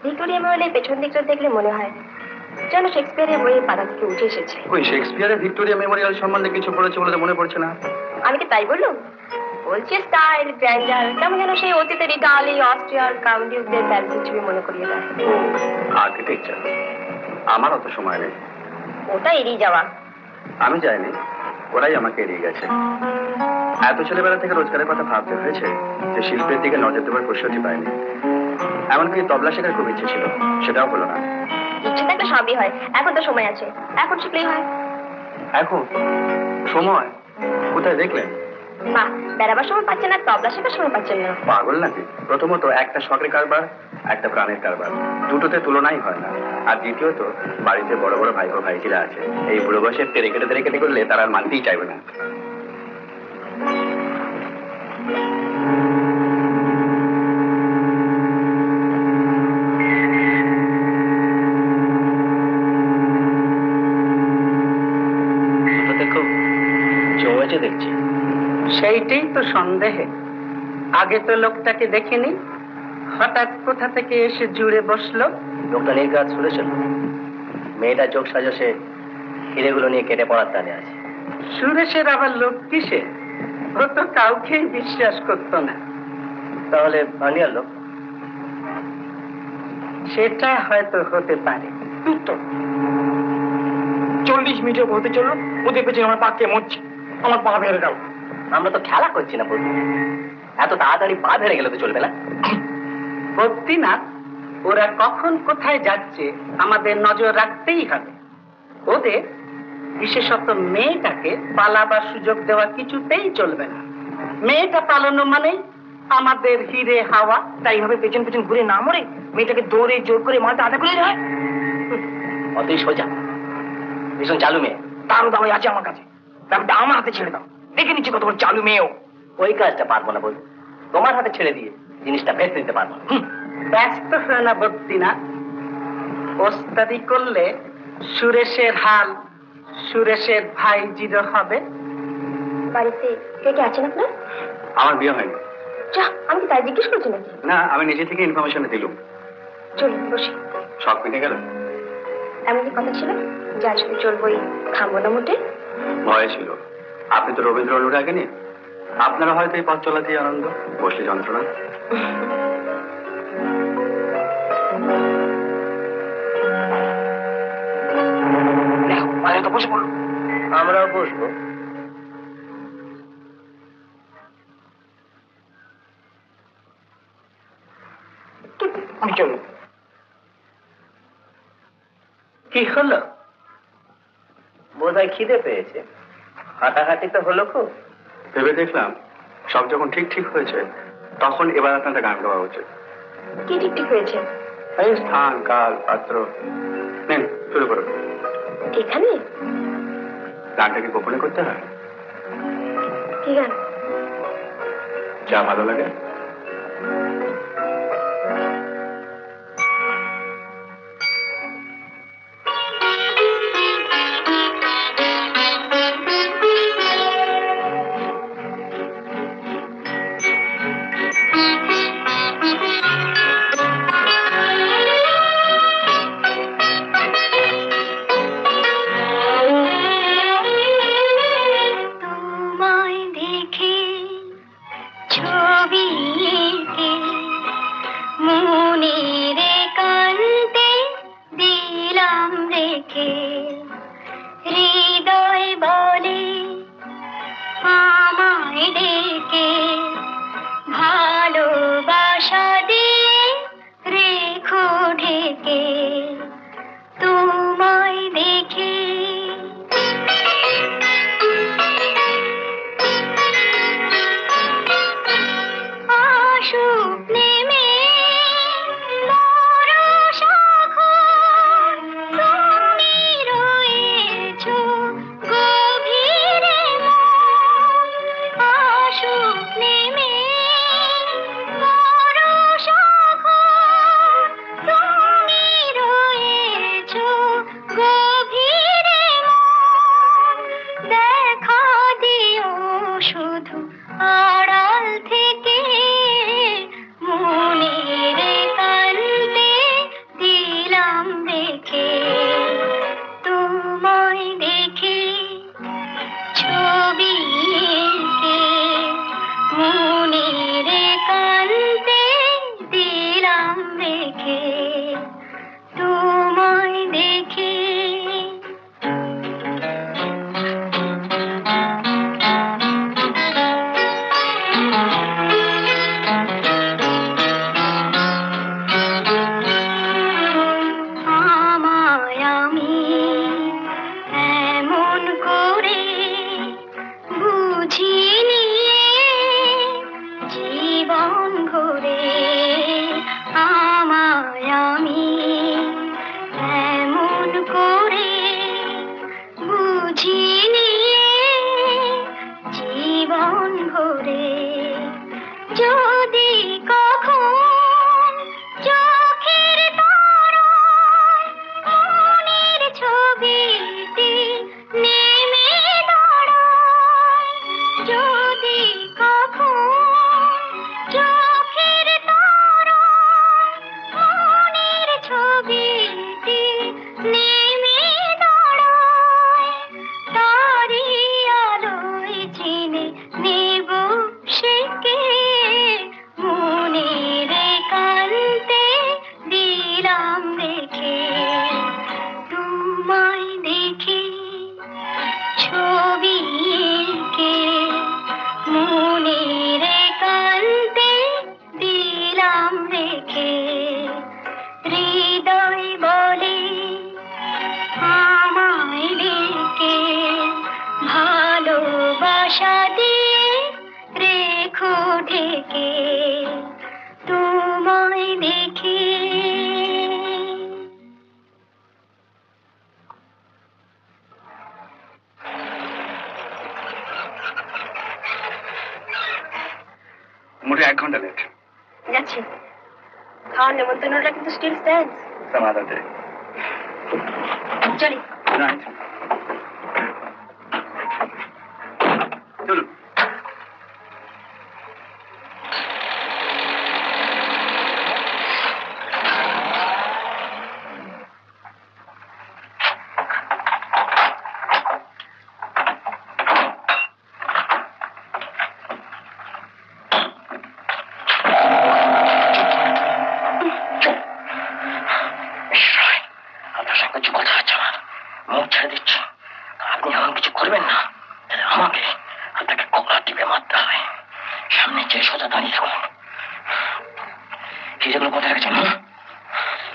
Victoria মেমোরিয়ালের পেছন দিকটা দেখলে মনে হয় যেন শেক্সপিয়ারের বইয়ের পাতা থেকে উঠে এসেছে। ওই শেক্সপিয়ারের ভিক্টোরিয়া মেমোরিয়াল সম্বন্ধে কিছু পড়েছে বলে মনে পড়ছে না। আমি কি তাই বললাম? বলছে স্টাইল গ্র্যান্ডার কেমন যেন সেই অতীতের ইটালি অস্ট্রিয়ার কাউন্টিদের প্যারিসের ছবি মনে করিয়ে দেয়। ও আর্কিটেকচার, আমার অত সময় নেই। ওটা এড়িয়ে যাওয়া। আমি যাইনি, ওরাই আমাকে এড়িয়ে গেছে। এত ছেলেবেলা থেকে রোজগারের কথা ভাবতে হয়েছে যে শিল্পের দিকে নজর দেওয়ার প্রস্তুতি পাইনি। এমনকি তবলা শেখার খুব ইচ্ছে ছিল, সেটাও হলো না। ইচ্ছে থাকলে সবই হয়, এখন তো সময় আছে, এখন শিখলেই হয়। এখন সময় কোথায় দেখলেন? বাহ, বেড়াবার সময় পাচ্ছেন না, তবলা শেখার সময় পাচ্ছেন না। পাগল নাকি? প্রথমত একটা শখের কারবার, একটা প্রাণের কারবার, দুটোতে তুলনাই হয় না। আর দ্বিতীয়ত বাড়িতে বড় বড় ভাই ও ভাইজিরা আছে, এই বুড়ো বয়সে তেরে কেটে করলে তারা আর মানতেই চাইবে না। খুব জমেছে দেখছি। সেইটাই তো সন্দেহে। আগে তো লোকটাকে দেখিনি, হঠাৎ কোথা থেকে এসে জুড়ে বসলো। লোকটা নির্ঘাত শুনেছিল, মেয়েটা চোখ সাজসে হিরেগুলো নিয়ে কেটে পড়ার টানে আছে। সুরেশের আবার লোক কিসে? ও তো কাউকেই বিশ্বাস করতো না। তাহলে ভানিয়ার লোক? সেটা হয়তো হতে পারে। 40 মিনিট হতে চললো, ওদের পেছনে আমার পাকে মরছি, আমার পা ভেঙে গেল। আমরা তো খেলা করছি না বন্ধু, এত তাড়াতাড়ি পা ভেঙে গেলে তো চলবে না। ভক্তি না, ওরা কখন কোথায় যাচ্ছে আমাদের নজর রাখতেই হবে। ওদের বিশেষত মেয়েটাকে পালাবার সুযোগ দেওয়া কিছুতেই চলবে না। মেয়েটা পালানো মানেই আমাদের হিরে হাওয়া। তাই ভাবে পেছন পেছন ঘুরে না মরে মেয়েটাকে দৌড়ে জোর করে মাথা আধা করে যায়। অতই সোজা, ভীষণ চালু মেয়ে। তারও দাওয়াই আছে আমার কাছে, ব্যাপারটা আমার হাতে ছেড়ে দাও, দেখে নিচ্ছি কত বড় চালু মেয়েও। ওই কাজটা পারবো না বন্ধু, তোমার হাতে ছেড়ে দিয়ে জিনিসটা বেঁচে দিতে পারবো না। ব্যস্ত হয় না ভক্তি না, ওস্তাদি করলে সুরেশের হাল সুরেশের ভাইজিরও হবে। বাড়িতে কে কে আছেন আপনার? আমার বিয়ে হয়নি। যা, আমি কি তাই জিজ্ঞেস করছি নাকি? না, আমি নিজে থেকে ইনফরমেশন দিলুম। চলুন বসি। শখ মিটে গেল? এমন কি কথা ছিল যে আজকে চলবোই, থামবো না মোটে? ভয় ছিল, আপনি তো রবীন্দ্র অনুরাগিনী, আপনারা হয়তো এই পথ চলাতেই আনন্দ, বসলে যন্ত্রণা। তো বসে পড়লো। আমরাও বসবো। আমি চলুন। কি হলো? বোধহয় খিদে পেয়েছে, হাঁটাহাঁটি তো হলো খুব। ভেবে দেখলাম সব যখন ঠিক ঠিক হয়েছে তখন এবার আপনাদের গান গাওয়া উচিত। কি ঠিক ঠিক হয়েছে? এই স্থান কাল পাত্র নেন, শুরু করুন। এখানে গানটাকে গোপনে করতে হয়। কি গান? যা ভালো লাগে। রেখে হৃদয় বলে আমায় ডেকে ভালোবাসা দিয়ে রেখো ঢেকে তোমায় দেখে। মোটে 1 ঘন্টা লেট। যাচ্ছি। খাওয়ার নেমন্তন্নটা কিন্তু still stands. some other day. চলি। Right. চলুন। আপনার সঙ্গে কিছু কথা আছে আমার, মুখ ছেড়ে দিচ্ছি। আপনি এমন কিছু করবেন না তাহলে আমাকে আপনাকে কবরা টিপে মারতে হবে। সামনে চেয়ে সোজা দাঁড়িয়ে থাকুন। কি যেগুলো কথা রেখেছেন?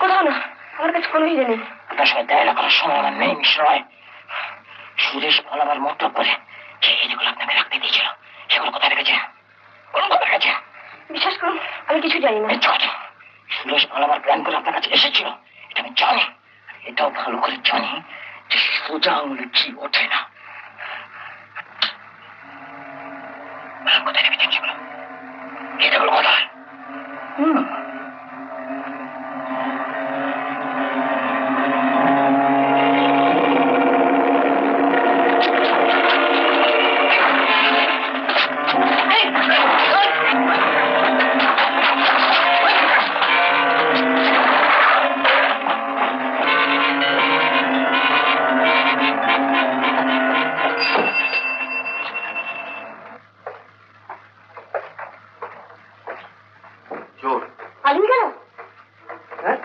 কোথাও না, আমার কাছে কোনো হিরে নেই। আপনার সঙ্গে দেখা করার সময় আমার নেই মিস রয়। সুরেশ পালাবার মতো করে যেগুলো আপনাকে রাখতে দিয়েছিল সেগুলো কথা রেখেছেন? কোন কথা রেখেছেন? বিশ্বাস করুন, আমি কিছু জানি না। সুরেশ পালাবার প্ল্যান করে আপনার কাছে এসেছিল, এটা আমি জানি। এটাও ভালো করে জানি যে সোজা আঙুলে ঘি ওঠে না। কোথায় রেখেছেন সেগুলো? এটাগুলো কোথায়? পালিয়ে গেল? হ্যাঁ,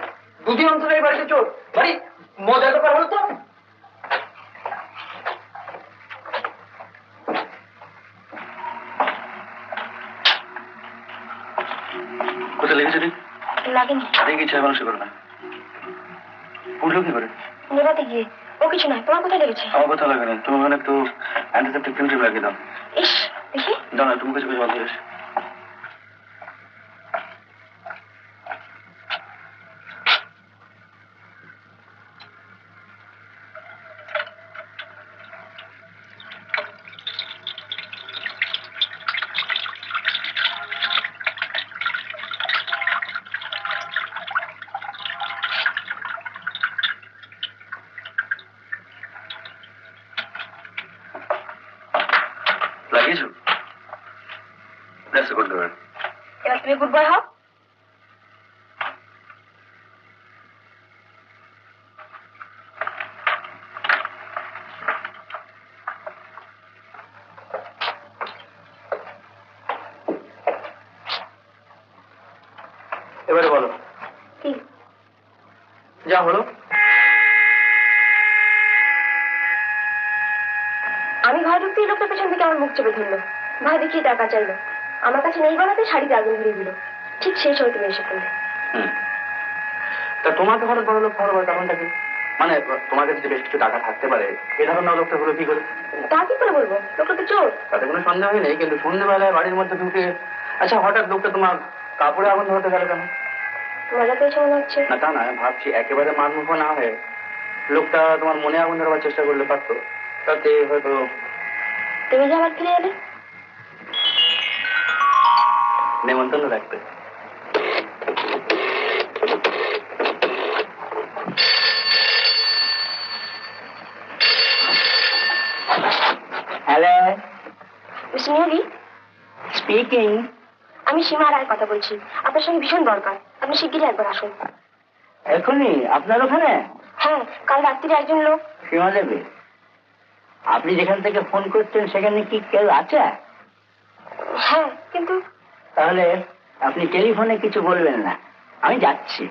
দুদিন অন্তরে এই বাড়িতে চোর। বাড়ি মজার ব্যাপার হলো তো। কোথায় লেগেছে রে? লাগেনি। দেখি ইচ্ছা মানুষ করে না। উঠলো কি করে? নেবাতে গিয়ে। ও কিছু না, তোমার কোথায় লেগেছে? আমার কথা লাগে না, তুমি ওখানে একটু অ্যান্টিসেপ্টিক ক্রিম লাগিয়ে দাও। ইস, দেখি। দাও না, তুমি কিছু কিছু বন্ধ হয়েছে। লাগিয়েছো? That's a good girl. এবার তুমি গুড বয় হও। এবারে বলো কি? যা হলো। আমি ঘরে ঢুকতেই লোকটা পেছন থেকে আমার মুখ চেপে ধরলো, ভয় দেখিয়ে টাকা চাইলো। আমার কাছে নেই বলাতে শাড়িতে আগুন ধরিয়ে দিল। ঠিক সেই সময় তুমি এসে পড়লে। তা তোমাকে হঠাৎ বড় লোক হওয়ার কারণটা কি? মানে তোমার কাছে বেশ কিছু টাকা থাকতে পারে, এ ধরনের লোকটা হলো কি করে? তা কি করে বলবো, লোকটা তো চোর। তাতে কোনো সন্দেহই নেই, কিন্তু সন্ধ্যেবেলায় বাড়ির মধ্যে ঢুকে আচ্ছা হঠাৎ লোকটা তোমার কাপড়ে আগুন ধরতে গেল কেন? মজা পেয়েছে মনে হচ্ছে। না তা না, ভাবছি একেবারে মারমুখ না হয়ে লোকটা তোমার মনে আগুন ধরবার চেষ্টা করলে পারতো, তাতে হয়তো। তুমি যে আবার ফিরে এলে। নেমন্তন্ন রাখতে। Hello, mister Niyogi, speaking. আমি সীমা রায় কথা বলছি। আপনার সঙ্গে ভীষণ দরকার, আপনি শিগগিরই একবার আসুন। এখনই আপনার ওখানে? হ্যাঁ, কাল রাত্রিরে একজন লোক। সীমা দেবী, আপনি যেখান থেকে ফোন করছেন সেখানে কি কেউ আছে? হ্যাঁ, কিন্তু তাহলে আপনি টেলিফোনে কিছু বলবেন না, আমি যাচ্ছি।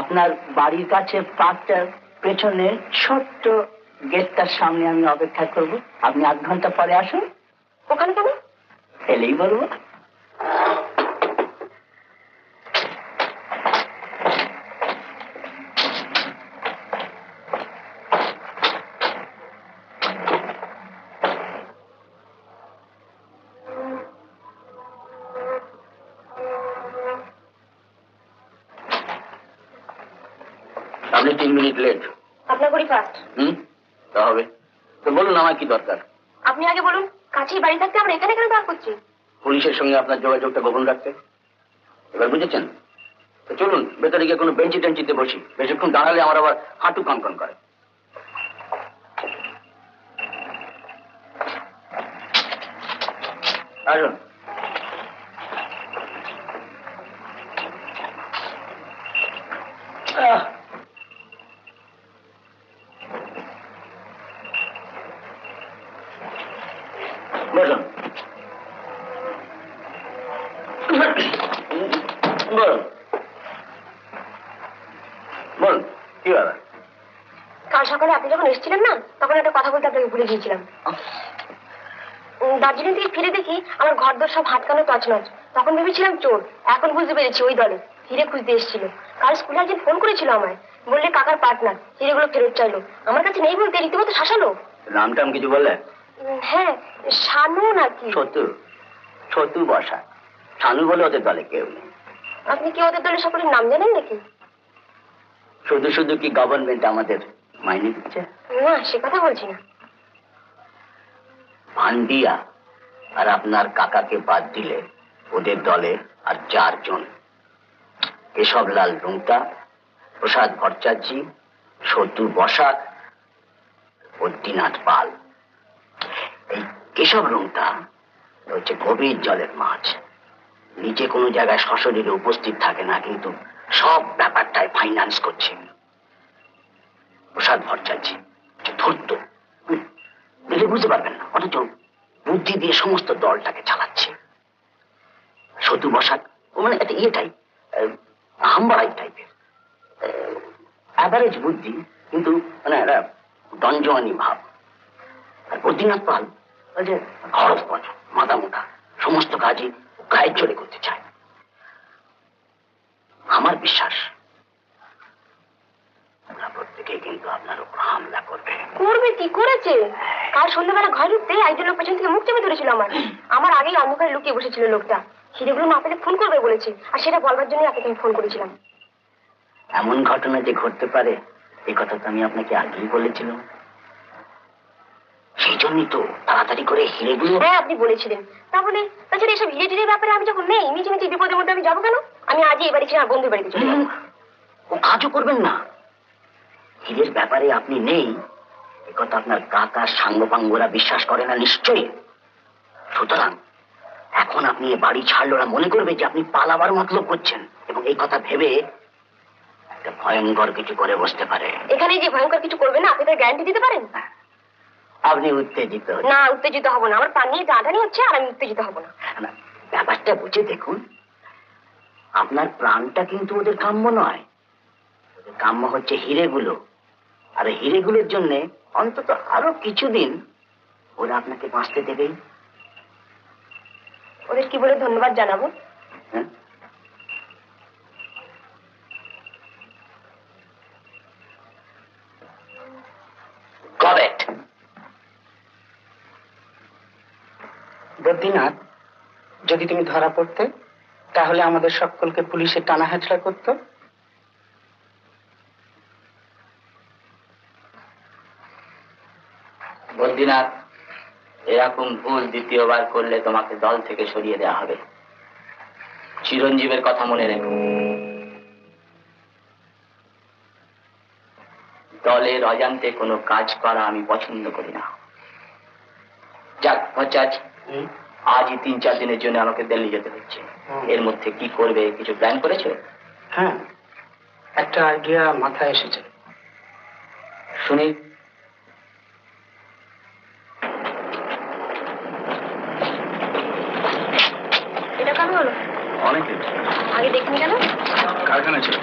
আপনার বাড়ির কাছে পার্কটার পেছনে ছোট্ট গেটটার সামনে আমি অপেক্ষা করব। আপনি 8 ঘন্টা পরে আসুন। ওখানে কেন? এলেই বলবো। আপনি 3 মিনিট লেট। আপনার করি ফার্স্ট। তা হবে। তো বলুন আমার কি দরকার? আপনি আগে বলুন, কাছেই বাড়ি থাকতে আমরা এখানে কেন দাঁড় করছি? পুলিশের সঙ্গে আপনার যোগাযোগটা গোপন রাখতে। এবার বুঝেছেন? তো চলুন ভেতরে গিয়ে কোনো বেঞ্চি টেঞ্চিতে বসি, বেশিক্ষণ দাঁড়ালে আমার আবার হাঁটু কনকন করে। আসুন। বসুন। বলুন বলুন কি ব্যাপার? কাল সকালে আপনি যখন এসেছিলেন না, তখন একটা কথা বলতে আপনাকে ভুলে গিয়েছিলাম। দার্জিলিং থেকে ফিরে দেখি আমার ঘর দর সব হাতকানো তছনছ। তখন ভেবেছিলাম চোর, এখন বুঝতে পেরেছি ওই দলে হিরে খুঁজতে এসেছিল। কাল স্কুলে একজন ফোন করেছিল আমায়, বললে কাকার পার্টনার হিরেগুলো ফেরত চাইলো। আমার কাছে নেই বলতে রীতিমতো শাসালো। নামটাম কিছু বললে? হ্যাঁ, শানু নাকি? ছতু। ছতু বসা। শানু বলে ওদের দলে কেউ নেই। আপনি কি ওদের দলে সকলের নাম জানেন নাকি? শুধু শুধু কি গভর্নমেন্ট আমাদের মাইনে দিচ্ছে? না, সে কথা বলছি না। ভান্ডিয়া আর আপনার কাকাকে বাদ দিলে ওদের দলে আর 4 জন। কেশবলাল রুংটা, প্রসাদ ভট্টাচার্যী, সতু বসাক, বদ্রীনাথ পাল। এই কেশব রুংটা হচ্ছে গভীর জলের মাছ। নিচে কোনো জায়গায় সশরীরে উপস্থিত থাকে না, কিন্তু সব ব্যাপারটাই ফাইন্যান্স করছে। প্রসাদ ভট্টাচার্যী ধূর্ত, দেখে বুঝতে পারবেন না, অথচ বুদ্ধি দিয়ে সমস্ত দলটাকে চালাচ্ছে। সতু বসাক ও মানে একটা টাইপ, হাম্বাড়াই টাইপের, অ্যাভারেজ বুদ্ধি, কিন্তু মানে একটা দঞ্জওয়ানি ভাব। আর বদ্রীনাথ পাল ওই যে খড়পনা, মাথা মোটা, সমস্ত কাজই গায়ের জোরে করতে চায়। আমার বিশ্বাস প্রত্যেকে কিন্তু আপনার উপর হামলা করবে। করবে কি করেছে? কাল সন্ধ্যাবেলা ঘরে ঢুকতে একজন লোক পেছন থেকে মুখ চেপে ধরেছিল আমার আগেই অন্ধকারে লুকিয়ে বসেছিল লোকটা। হিরেগুলো না পেলে ফোন করবে বলেছে, আর সেটা বলবার জন্যই আপনাকে আমি ফোন করেছিলাম। এমন ঘটনা যে ঘটতে পারে এই কথা তো আমি আপনাকে আগেই বলেছিলাম। সেই জন্যই তো তাড়াতাড়ি করে হিরেগুলো। হ্যাঁ, আপনি বলেছিলেন। তাহলে তাছাড়া এসব হিরে টিরের ব্যাপারে আমি যখন নেই, মিছে মিছে বিপদের মধ্যে আমি যাবো কেন? আমি আজই এই বাড়ি ছেড়ে বন্ধুর বাড়িতে চলে যাবো। ও কাজও করবেন না। হিরের ব্যাপারে আপনি নেই এ কথা আপনার কাকা সাঙ্গপাঙ্গরা বিশ্বাস করে না নিশ্চয়ই। সুতরাং এখন আপনি এ বাড়ি ছাড়লে ওরা মনে করবে যে আপনি পালাবার মতলব করছেন, এবং এই কথা ভেবে একটা ভয়ঙ্কর কিছু করে বসতে পারে। এখানে যে ভয়ঙ্কর কিছু করবে না, আপনি তার গ্যারান্টি দিতে পারেন? আপনি উত্তেজিত হচ্ছেন। না, উত্তেজিত হব না। আমার পান নিয়ে টানাটানি হচ্ছে, আর আমি উত্তেজিত হব না। ব্যাপারটা বুঝে দেখুন, আপনার প্রাণটা কিন্তু ওদের কাম্য নয়। ওদের কাম্য হচ্ছে হিরেগুলো, আর হিরেগুলোর জন্য অন্তত আরো কিছুদিন ওরা আপনাকে বাঁচতে দেবেই। ওদের কি বলে ধন্যবাদ জানাবো? হ্যাঁ, করেক্ট। বদ্রীনাথ, যদি তুমি ধরা পড়তে তাহলে আমাদের সকলকে পুলিশে টানা হেঁচড়া করতো। বদ্রীনাথ, এরকম ভুল দ্বিতীয়বার করলে তোমাকে দল থেকে সরিয়ে দেওয়া হবে। চিরঞ্জীবের কথা মনে রেখো। দলের অজান্তে কোনো কাজ করা আমি পছন্দ করি না। যাক ভট্টাচার্য, আজই 3-4 দিনের জন্য আমাকে দিল্লি যেতে হচ্ছে। এর মধ্যে কি করবে কিছু প্ল্যান করেছো? হ্যাঁ, একটা আইডিয়া মাথায় এসেছে, শুনি। এটা কেন হলো? অনেকে আগে দেখিনি কেন? কারখানা ছিল।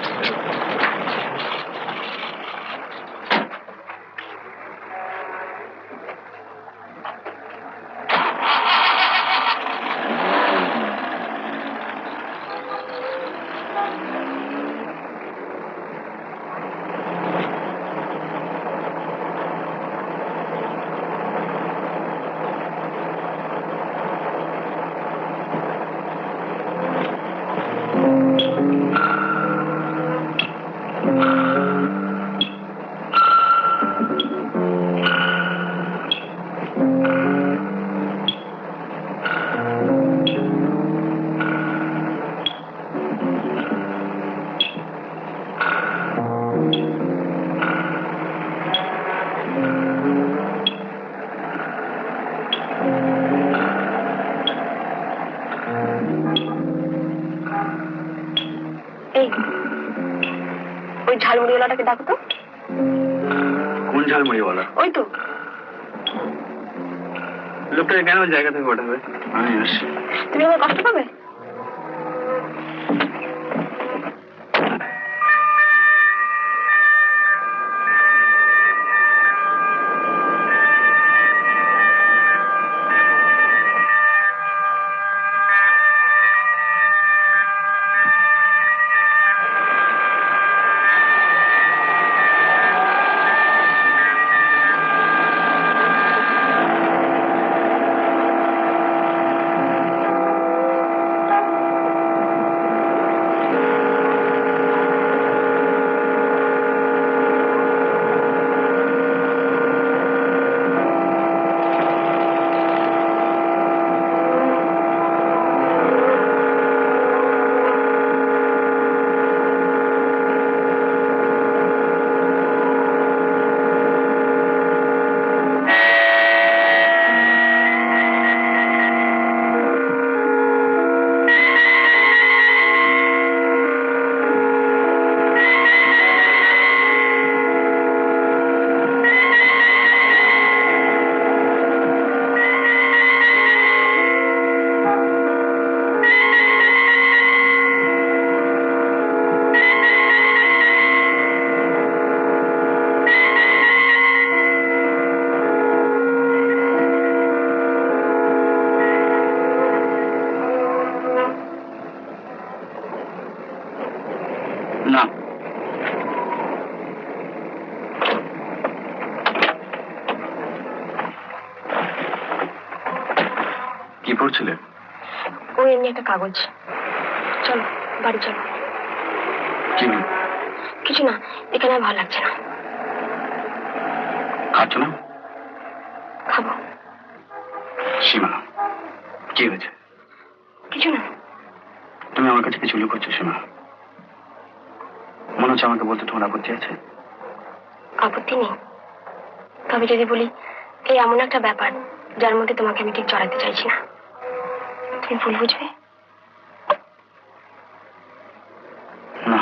এই ওই ঝালমুড়িওয়ালাটাকে ডাকো তো। কোন ঝালমুড়ি বলা? ওই তো। লোকটাকে কেন জায়গা থেকে ওঠাবে? আমি আসছি। তুমি আমার কষ্ট পাবে? না, কি পড়ছিলে? ওই এমনি একটা কাগজ। চলো বাড়ি চলো। কি? কিছু না, এখানে আর ভালো লাগছে না। খাচ্ছ না? খাবো। সীমা, কি হয়েছে? কিছু না। তুমি আমার কাছে কিছু লুকোচ্ছ সীমা। মনে হচ্ছে আমাকে বলতে তোমার আপত্তি আছে? আপত্তি নেই, তবে যদি বলি এই এমন একটা ব্যাপার যার মধ্যে তোমাকে আমি ঠিক জড়াতে চাইছি না, তুমি ভুল বুঝবে? না।